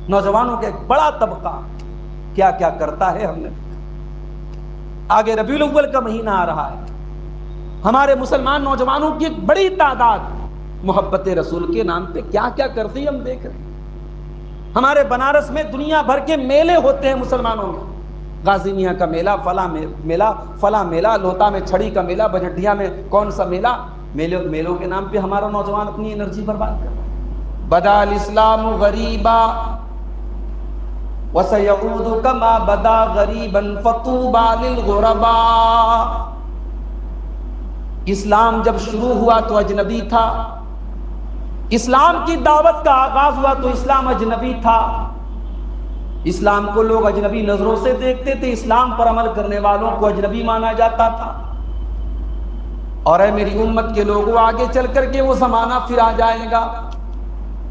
نوجوانوں کا ایک بڑا طبقہ کیا کیا کرتا ہے ہم نے. آگے ربیع الاول کا مہینہ آ رہا ہے، ہمارے مسلمان نوجوانوں کی ایک بڑی تعداد محبت رسول کے نام پہ کیا کیا کرتی ہم دیکھ رہے ہیں. ہمارے بنارس میں دنیا بھر کے میلے ہوتے ہیں مسلمانوں میں، غازی میاں کا میلہ، فلاں میلہ، لوتا میں چھڑی کا میلہ، بجٹیا میں کون سا میلہ. میلوں کے نام پہ ہمارا نوجوان اپنی انرجی برباد کر رہا ہے. بدا الاسلام غریبا وسيعود كما بدا غریبا فطوبى للغرباء. اسلام جب شروع ہوا تو اجنبی تھا، اسلام کی دعوت کا آغاز ہوا تو اسلام اجنبی تھا. اسلام کو لوگ اجنبی نظروں سے دیکھتے تھے، اسلام پر عمل کرنے والوں کو اجنبی مانا جاتا تھا. اور اے میری امت کے لوگوں، آگے چل کر کے وہ زمانہ پھر آ جائے گا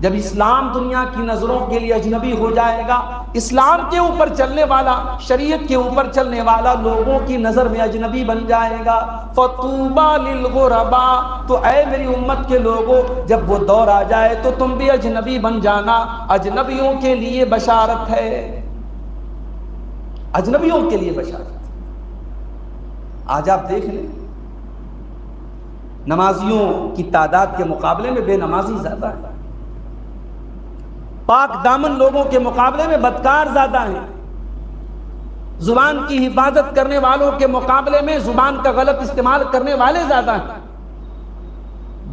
جب اسلام دنیا کی نظروں کے لیے اجنبی ہو جائے گا. اسلام کے اوپر چلنے والا، شریعت کے اوپر چلنے والا لوگوں کی نظر میں اجنبی بن جائے گا. فطوبى للغرباء. تو اے میری امت کے لوگوں، جب وہ دور آ جائے تو تم بھی اجنبی بن جانا. اجنبیوں کے لیے بشارت ہے، اجنبیوں کے لیے بشارت. آج آپ دیکھ لیں، نمازیوں کی تعداد کے مقابلے میں بے نمازی زیادہ ہے، پاک دامن لوگوں کے مقابلے میں بدکار زیادہ ہیں، زبان کی حفاظت کرنے والوں کے مقابلے میں زبان کا غلط استعمال کرنے والے زیادہ ہیں،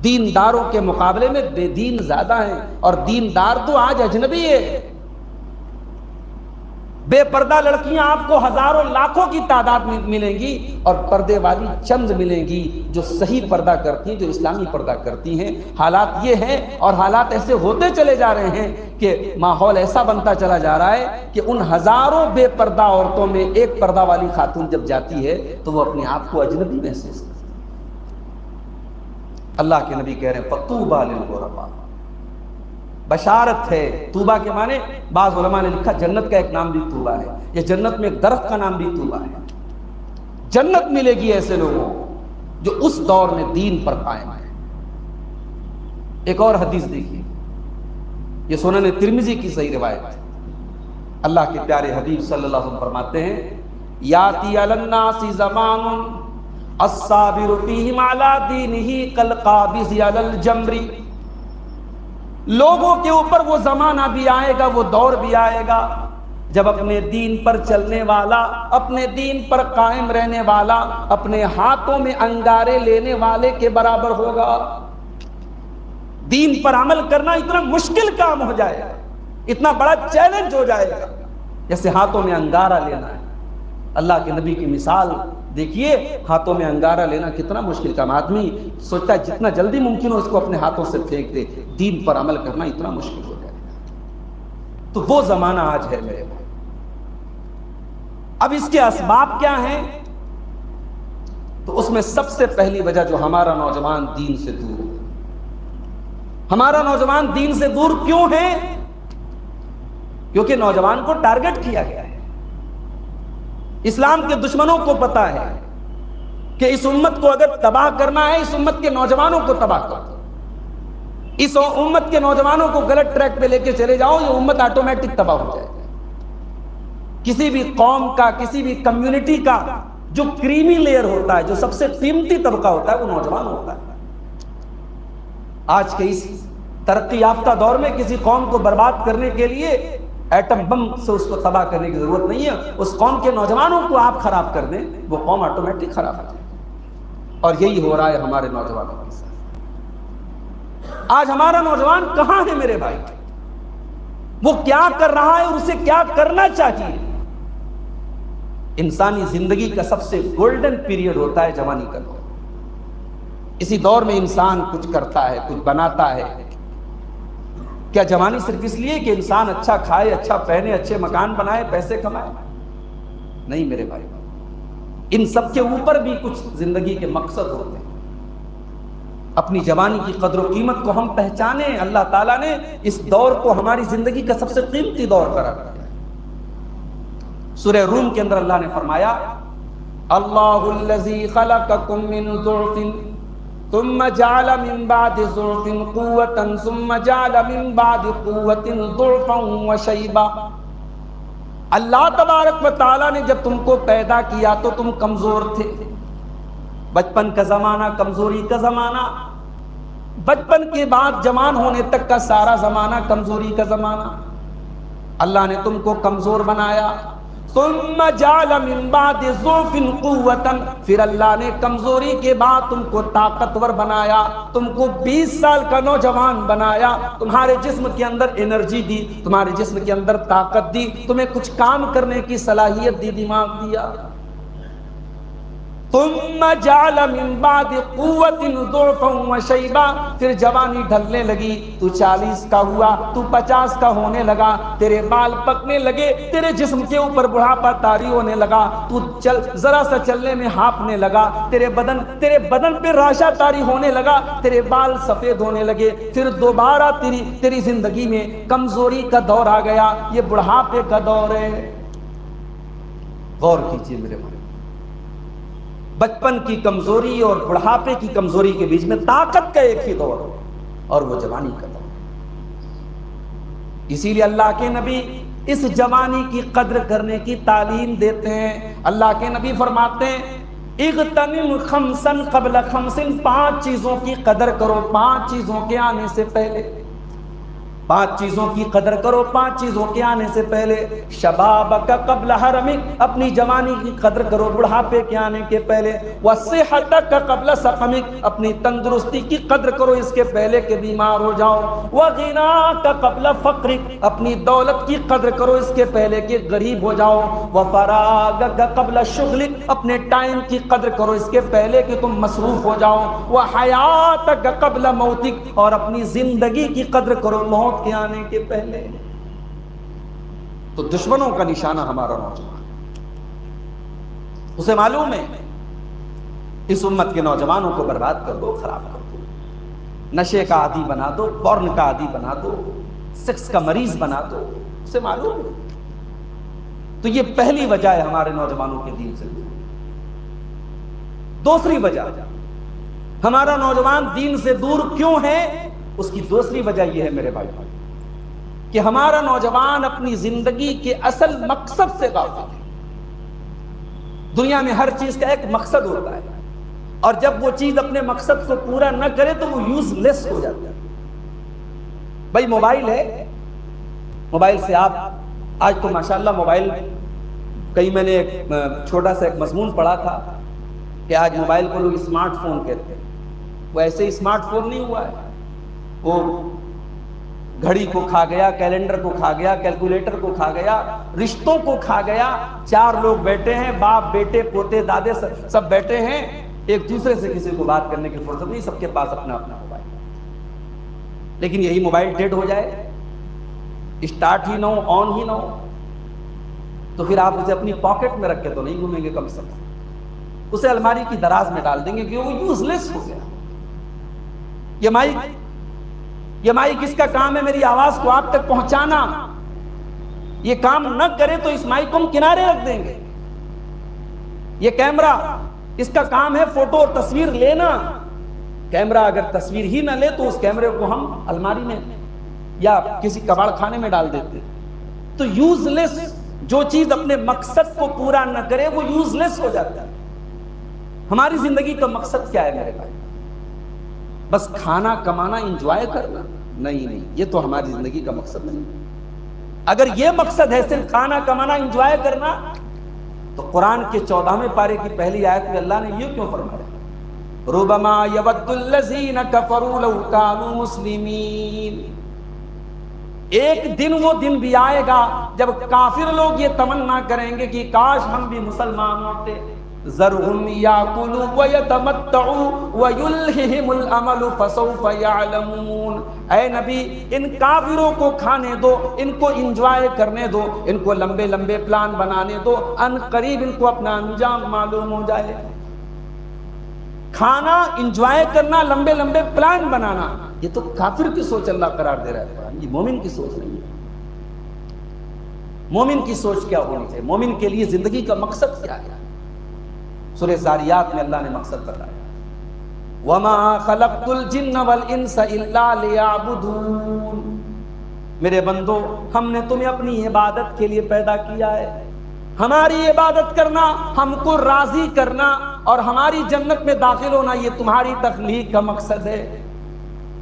دینداروں کے مقابلے میں بے دین زیادہ ہیں. اور دیندار تو آج اجنبی ہے. بے پردہ لڑکیاں آپ کو ہزاروں لاکھوں کی تعداد میں ملیں گی، اور پردے والی چند ملیں گی جو صحیح پردہ کرتی ہیں، جو اسلامی پردہ کرتی ہیں. حالات یہ ہیں، اور حالات ایسے ہوتے چلے جا رہے ہیں کہ ماحول ایسا بنتا چلا جا رہا ہے کہ ان ہزاروں بے پردہ عورتوں میں ایک پردہ والی خاتون جب جاتی ہے تو وہ اپنے آپ کو اجنبی محسوس کرتی ہے. اللہ کے نبی کہہ رہے ہیں فطوبى للغرباء. بشارت ہے. طوبہ کے معنی بعض علماء نے لکھا جنت کا ایک نام بھی طوبہ ہے، یا جنت میں ایک درخت کا نام بھی طوبہ ہے. جنت ملے گی ایسے لوگوں جو اس دور میں دین پر قائم ہے. ایک اور حدیث دیکھیے، یہ سنن ترمذی کی صحیح روایت ہے. اللہ کے پیارے حبیب صلی اللہ علیہ وسلم فرماتے ہیں یاتی علی الناس زمان الصابر فیہم علی دینہ کالقابض علی الجمر. لوگوں کے اوپر وہ زمانہ بھی آئے گا، وہ دور بھی آئے گا جب اپنے دین پر چلنے والا، اپنے دین پر قائم رہنے والا اپنے ہاتھوں میں انگارے لینے والے کے برابر ہوگا. دین پر عمل کرنا اتنا مشکل کام ہو جائے گا، اتنا بڑا چیلنج ہو جائے گا جیسے ہاتھوں میں انگارہ لینا ہے. اللہ کے نبی کی مثال دیکھیے، ہاتھوں میں انگارہ لینا کتنا مشکل کام. آدمی سوچتا ہے جتنا جلدی ممکن ہو اس کو اپنے ہاتھوں سے پھینک دے، دین پر عمل کرنا اتنا مشکل ہو جائے گا. تو وہ زمانہ آج ہے میرے بھائی. اب اس کے اسباب کیا ہیں؟ تو اس میں سب سے پہلی وجہ جو ہمارا نوجوان دین سے دور ہے. ہمارا نوجوان دین سے دور کیوں ہے؟ کیونکہ نوجوان کو ٹارگٹ کیا گیا ہے. اسلام کے دشمنوں کو پتا ہے کہ اس امت کو اگر تباہ کرنا ہے، اس امت کے نوجوانوں کو تباہ کرو. اس امت کے نوجوانوں کو غلط ٹریک پہ لے کے چلے جاؤ، یہ امت آٹومیٹک تباہ ہو جائے گی. کسی بھی قوم کا، کسی بھی کمیونٹی کا جو کریمی لیئر ہوتا ہے، جو سب سے قیمتی طبقہ ہوتا ہے، وہ نوجوان ہوتا ہے. آج کے اس ترقی یافتہ دور میں کسی قوم کو برباد کرنے کے لیے ایٹم بم سے اس کو تباہ کرنے کی ضرورت نہیں ہے. اس قوم کے نوجوانوں کو آپ خراب کر دیں، وہ قوم آٹومیٹک خراب ہو جائے. اور یہی ہو رہا ہے ہمارے نوجوانوں کے ساتھ. آج ہمارا نوجوان کہاں ہے میرے بھائی؟ وہ کیا کر رہا ہے اور اسے کیا کرنا چاہیے؟ انسانی زندگی کا سب سے گولڈن پیریڈ ہوتا ہے جوانی کا دور. اسی دور میں انسان کچھ کرتا ہے، کچھ بناتا ہے. کیا جوانی صرف اس لیے کہ انسان اچھا کھائے، اچھا پہنے، اچھے مکان بنائے، پیسے کمائے؟ نہیں میرے بھائی، ان سب کے اوپر بھی کچھ زندگی کے مقصد ہوتے ہیں. اپنی جوانی کی قدر و قیمت کو ہم پہچانیں. اللہ تعالیٰ نے اس دور کو ہماری زندگی کا سب سے قیمتی دور قرار دیا. سورہ روم کے اندر اللہ نے فرمایا اللہ الذی خلقکم من ضعف ثم جعل من بعد ضعف قوة ثم جعل من بعد قوة ضعفا وشيبا. اللہ تبارک و تعالیٰ نے جب تم کو پیدا کیا تو تم کمزور تھے. بچپن کا زمانہ کمزوری کا زمانہ، بچپن کے بعد جوان ہونے تک کا سارا زمانہ کمزوری کا زمانہ. اللہ نے تم کو کمزور بنایا. ثم جعل من بعد ضعف قوة، پھر اللہ نے کمزوری کے بعد تم کو طاقتور بنایا، تم کو 20 سال کا نوجوان بنایا، تمہارے جسم کے اندر انرجی دی، تمہارے جسم کے اندر طاقت دی، تمہیں کچھ کام کرنے کی صلاحیت دی، دماغ دیا. ثم جعل من بعد قوة ضعفا وشيبا، پھر جوانی ڈھلنے لگی، تو 40 کا ہوا، تو 50 کا ہونے لگا، تیرے بال پکنے لگے، تیرے جسم کے اوپر بڑھاپا طاری ہونے لگا، تو ذرا سا چلنے میں ہانپنے لگا، تیرے بدن پہ راشا طاری ہونے لگا، تیرے بال سفید ہونے لگے. پھر دوبارہ تیری زندگی میں کمزوری کا دور آ گیا، یہ بڑھاپے کا دور ہے. غور کیجئے میرے بھائی، بچپن کی کمزوری اور بڑھاپے کی کمزوری کے بیچ میں طاقت کا ایک ہی دور ہے، اور وہ جوانی کا دور. اسی لیے اللہ کے نبی اس جوانی کی قدر کرنے کی تعلیم دیتے ہیں. اللہ کے نبی فرماتے ہیں اغتنم خمسا قبل خمس، 5 چیزوں کی قدر کرو 5 چیزوں کے آنے سے پہلے. 5 چیزوں کی قدر کرو 5 چیزوں کے آنے سے پہلے. شبابک قبل حرمک، اپنی جوانی کی قدر کرو بڑھاپے کے آنے کے پہلے. وصحتک قبل سقمک، اپنی تندرستی کی قدر کرو اس کے پہلے کہ بیمار ہو جاؤ. وغناک قبل فقرک، اپنی دولت کی قدر کرو اس کے پہلے کہ غریب ہو جاؤ. وفراغک قبل شغلک، اپنے ٹائم کی قدر کرو اس کے پہلے کہ تم مصروف ہو جاؤ. وحیاتک قبل موتک، اور اپنی زندگی کی قدر کرو موت کے آنے کے پہلے. تو دشمنوں کا نشانہ ہمارا نوجوان، اسے معلوم ہے اس امت کے نوجوانوں کو برباد کر دو، خراب کر دو، نشے کا عادی بنا دو، پورن کا عادی بنا دو، سیکس کا مریض بنا دو، اسے معلوم ہے. تو یہ پہلی وجہ ہے ہمارے نوجوانوں کے دین سے. دوسری وجہ ہمارا نوجوان دین سے دور کیوں ہے، اس کی دوسری وجہ یہ ہے میرے بھائی کہ ہمارا نوجوان اپنی زندگی کے اصل مقصد سے غافل ہے. دنیا میں ہر چیز کا ایک مقصد ہوتا ہے، اور جب وہ چیز اپنے مقصد کو پورا نہ کرے تو وہ یوز لیس ہو جاتا ہے. بھائی موبائل ہے، موبائل سے آپ آج تو ماشاءاللہ موبائل، کئی میں نے ایک چھوٹا سا ایک مضمون پڑھا تھا کہ آج موبائل کو لوگ اسمارٹ فون کہتے ہیں. وہ ایسے اسمارٹ فون نہیں ہوا ہے، وہ گھڑی کو کھا گیا، کیلنڈر کو کھا گیا، کیلکولیٹر کو کھا گیا، رشتوں کو کھا گیا. 4 لوگ بیٹھے ہیں، باپ بیٹے پوتے دادے سب بیٹھے ہیں، ایک دوسرے سے کسی کو بات کرنے کی فرصت نہیں، سب کے پاس اپنا اپنا موبائل. لیکن یہی موبائل ڈیڈ ہو جائے، اسٹارٹ ہی نہ ہو، آن ہی نہ ہو، تو پھر آپ اسے اپنی پاکٹ میں رکھ کے تو نہیں گھومیں گے، کم سے کم اسے الماری کی دراز میں ڈال دیں گے کہ وہ یوز لیس ہو گیا. یہ مائک کس کا کام ہے؟ میری آواز کو آپ تک پہنچانا. یہ کام نہ کرے تو اس مائک کو ہم کنارے رکھ دیں گے. یہ کیمرہ، اس کا کام ہے فوٹو اور تصویر لینا. کیمرہ اگر تصویر ہی نہ لے تو اس کیمرے کو ہم الماری میں یا کسی کباڑ خانے میں ڈال دیتے. تو یوز لیس، جو چیز اپنے مقصد کو پورا نہ کرے وہ یوز لیس ہو جاتا ہے. ہماری زندگی کا مقصد کیا ہے میرے بھائی؟ بس کھانا کمانا انجوائے کرنا؟ نہیں، یہ تو ہماری زندگی کا مقصد نہیں. اگر یہ مقصد ہے صرف کھانا کمانا انجوائے کرنا، تو قرآن کے 14ویں پارے کی پہلی آیت میں اللہ نے یہ کیوں فرمایا؟ ربما یود الذین کفروا لو کانوا مسلمین. ایک دن وہ دن بھی آئے گا جب کافر لوگ یہ تمنا کریں گے کہ کاش ہم بھی مسلمان ہوتے. ذرهم یاکلوا ویتمتعوا ویلہہم الامل فسوف یعلمون. اے نبی ان کافروں کو کھانے دو، ان کو انجوائے کرنے دو، ان کو لمبے لمبے پلان بنانے دو، ان قریب ان کو اپنا انجام معلوم ہو جائے. کھانا، انجوائے کرنا، لمبے لمبے پلان بنانا، یہ تو کافر کی سوچ اللہ قرار دے رہا ہے. یہ مومن کی سوچ نہیں ہے. مومن کی سوچ کیا ہونی چاہیے؟ مومن کے لیے زندگی کا مقصد کیا ہے؟ سورہ زاریات میں اللہ نے مقصد بتایا. وَمَا خَلَقْتُ الْجِنَّ وَالْإِنسَ إِلَّا لِيَعْبُدُونَ، میرے بندو ہم نے تمہیں اپنی عبادت کے لیے پیدا کیا ہے، ہماری عبادت کرنا، ہم کو راضی کرنا اور ہماری جنت میں داخل ہونا، یہ تمہاری تخلیق کا مقصد ہے۔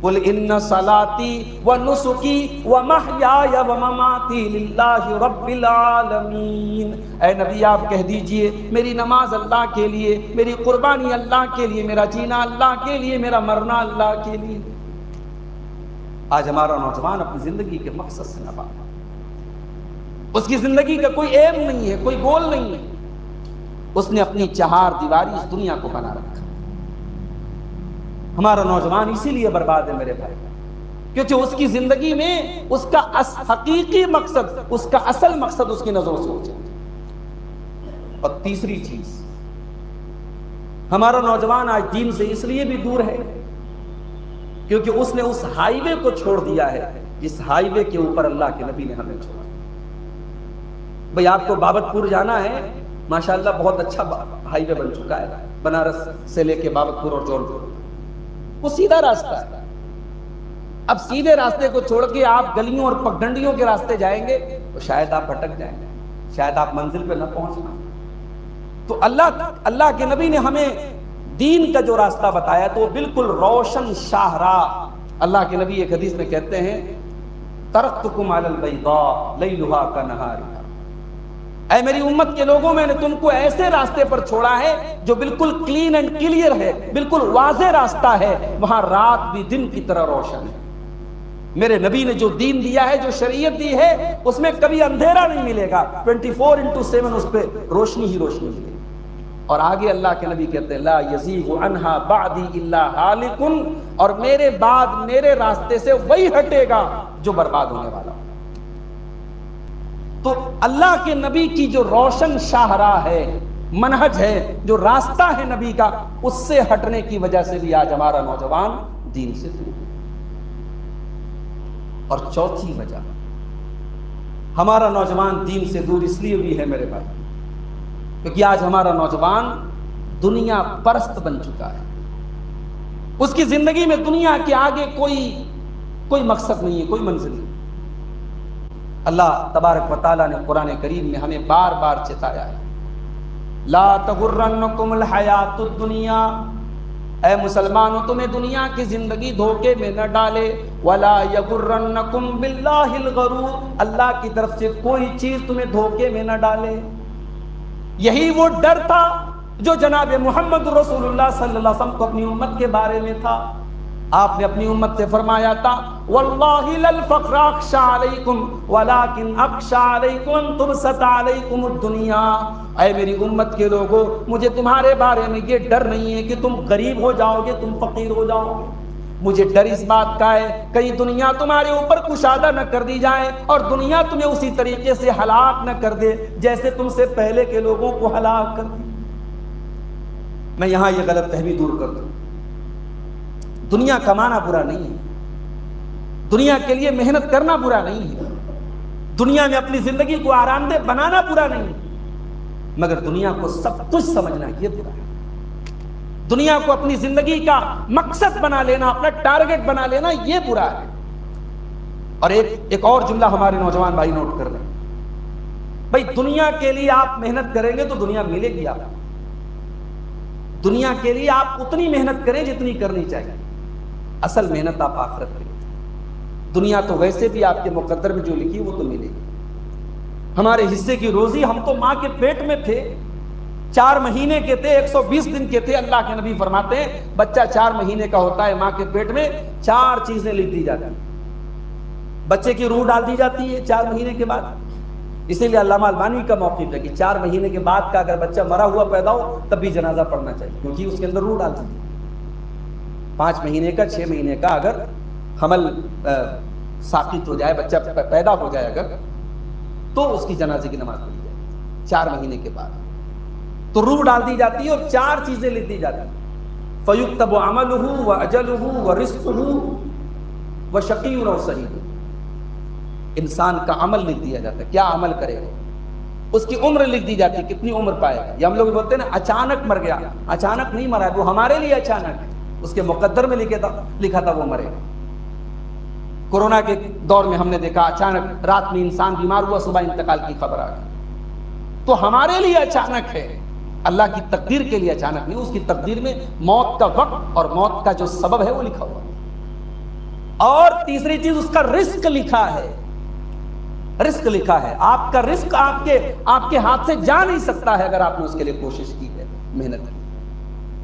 قُلْ إِنَّ صَلَاتِي وَنُسُكِي وَمَحْيَايَ وَمَمَاتِي لِلَّهِ رَبِّ الْعَالَمِينَ، اے نبی آپ کہہ دیجئے میری نماز اللہ کے لیے، میری قربانی اللہ کے لیے، میرا جینا اللہ کے لیے، میرا مرنا اللہ کے لیے۔ آج ہمارا نوجوان اپنی زندگی کے مقصد سے ناخبر، اس کی زندگی کا کوئی ایم نہیں ہے، کوئی گول نہیں ہے، اس نے اپنی چہار دیواری اس دنیا کو بنا رکھا۔ ہمارا نوجوان اسی لیے برباد ہے میرے بھائی، کیونکہ اس کی زندگی میں اس کا حقیقی مقصد، اس کا اصل مقصد اس کی نظروں سے ہو جائے۔ اور تیسری چیز، ہمارا نوجوان آج دین سے اس لیے بھی دور ہے کیونکہ اس نے اس ہائی وے کو چھوڑ دیا ہے جس ہائی وے کے اوپر اللہ کے نبی نے ہمیں چھوڑا۔ بھئی آپ کو بابت پور جانا ہے، ماشاءاللہ بہت اچھا ہائی وے بن چکا ہے، بنارس سے لے کے بابت پور اور جونپور، وہ سیدھا راستہ ہے۔ اب سیدھے راستے کو چھوڑ کے آپ گلیوں اور پگڈنڈیوں کے راستے جائیں گے تو شاید آپ بھٹک جائیں گے، شاید آپ منزل پہ نہ پہنچ پائیں۔ تو اللہ کے نبی نے ہمیں دین کا جو راستہ بتایا تو وہ بالکل روشن شاہراہ۔ اللہ کے نبی ایک حدیث میں کہتے ہیں ترکتکم علی البیضاء لیلھا کنہارھا، اے میری امت کے لوگوں میں نے تم کو ایسے راستے پر چھوڑا ہے جو بالکل کلین اینڈ کلیئر ہے، بالکل واضح راستہ ہے، وہاں رات بھی دن کی طرح روشن ہے۔ میرے نبی نے جو دین دیا ہے، جو شریعت دی ہے، اس میں کبھی اندھیرا نہیں ملے گا، 24/7 اس پہ روشنی ہی روشنی ملے گی۔ اور آگے اللہ کے نبی کہتے ہیں لا یزیغ عنہا بعدی الا ہالک، اور میرے بعد میرے راستے سے وہی ہٹے گا جو برباد ہونے والا ہو۔ تو اللہ کے نبی کی جو روشن شاہراہ ہے، منہج ہے، جو راستہ ہے نبی کا، اس سے ہٹنے کی وجہ سے بھی آج ہمارا نوجوان دین سے دور ہے۔ اور چوتھی وجہ، ہمارا نوجوان دین سے دور اس لیے بھی ہے میرے بھائی کیونکہ آج ہمارا نوجوان دنیا پرست بن چکا ہے۔ اس کی زندگی میں دنیا کے آگے کوئی مقصد نہیں ہے، کوئی منزل نہیں۔ اللہ تبارک و تعالیٰ نے قرآن کریم میں ہمیں بار بار چتایا ہے لا تغرنکم الحیات الدنیا، اے مسلمانوں تمہیں دنیا کی زندگی دھوکے میں نہ ڈالے، ولا یغرنکم باللہ الغرور، اللہ کی طرف سے کوئی چیز تمہیں دھوکے میں نہ ڈالے۔ یہی وہ ڈر تھا جو جناب محمد رسول اللہ صلی اللہ علیہ وسلم کو اپنی امت کے بارے میں تھا۔ آپ نے اپنی امت سے فرمایا تھا واللہ للفقر اخشى علیکم ولکن اخشى علیکم ان تبسط علیکم الدنیا، اے میری امت کے لوگوں مجھے تمہارے بارے میں یہ ڈر نہیں ہے کہ تم غریب ہو جاؤ گے، تم فقیر ہو جاؤ گے، مجھے ڈر اس بات کا ہے کہیں دنیا تمہارے اوپر کشادہ نہ کر دی جائے اور دنیا تمہیں اسی طریقے سے ہلاک نہ کر دے جیسے تم سے پہلے کے لوگوں کو ہلاک کر دی۔ میں یہاں یہ غلط فہمی دور کر دوں، دنیا کمانا برا نہیں ہے، دنیا کے لیے محنت کرنا برا نہیں ہے، دنیا میں اپنی زندگی کو آرام دہ بنانا برا نہیں ہے، مگر دنیا کو سب کچھ سمجھنا یہ برا ہے۔ دنیا کو اپنی زندگی کا مقصد بنا لینا، اپنا ٹارگٹ بنا لینا یہ برا ہے۔ اور ایک اور جملہ ہمارے نوجوان بھائی نوٹ کر لیں، بھائی دنیا کے لیے آپ محنت کریں گے تو دنیا ملے گی آپ کو، دنیا کے لیے آپ اتنی محنت کریں جتنی کرنی چاہیے، اصل محنت آپ آخرت کریں۔ دنیا تو ویسے بھی آپ کے مقدر میں جو لکھی وہ تو ملے گی۔ ہمارے حصے کی روزی، ہم تو ماں کے پیٹ میں تھے، 4 مہینے کے تھے، 120 دن کے تھے۔ اللہ کے نبی فرماتے ہیں بچہ 4 مہینے کا ہوتا ہے ماں کے پیٹ میں، 4 چیزیں لکھ دی جاتی ہیں، بچے کی روح ڈال دی جاتی ہے 4 مہینے کے بعد۔ اسی لیے علامہ البانی کا موقف ہے کہ 4 مہینے کے بعد کا اگر بچہ مرا ہوا پیدا ہو تب بھی جنازہ پڑھنا چاہیے، کیونکہ اس کے اندر روح ڈال دی ہے۔ 5 مہینے کا، 6 مہینے کا اگر حمل ساقط ہو جائے، بچہ پیدا ہو جائے اگر، تو اس کی جنازے کی نماز پڑھی جائے 4 مہینے کے بعد۔ تو روح ڈال دی جاتی ہے اور 4 چیزیں لکھ دی جاتی ہیں، فَيُكْتَبُ عَمَلُهُ وَأَجَلُهُ وَرِزْقُهُ وَشَقِيٌّ أَوْ سَعِيدٌ۔ انسان کا عمل لکھ دیا جاتا ہے، کیا عمل کرے گا، اس کی عمر لکھ دی جاتی ہے، کتنی عمر پائے گا۔ یہ ہم لوگ بولتے ہیں نا اچانک مر گیا، اچانک نہیں مرا ہے، وہ ہمارے لیے اچانک ہے، اس کے مقدر میں لکھا تھا وہ مرے گا۔ کورونا کے دور میں ہم نے دیکھا اچانک رات میں انسان بیمار ہوا، صبح انتقال کی خبر آ گئی۔ تو ہمارے لیے اچانک ہے، اللہ کی تقدیر کے لیے اچانک نہیں، اس کی تقدیر میں موت کا وقت اور موت کا جو سبب ہے وہ لکھا ہوا۔ اور تیسری چیز اس کا رزق لکھا ہے، رزق لکھا ہے۔ آپ کا رزق آپ کے ہاتھ سے جا نہیں سکتا ہے اگر آپ نے اس کے لیے کوشش کی ہے، محنت کی۔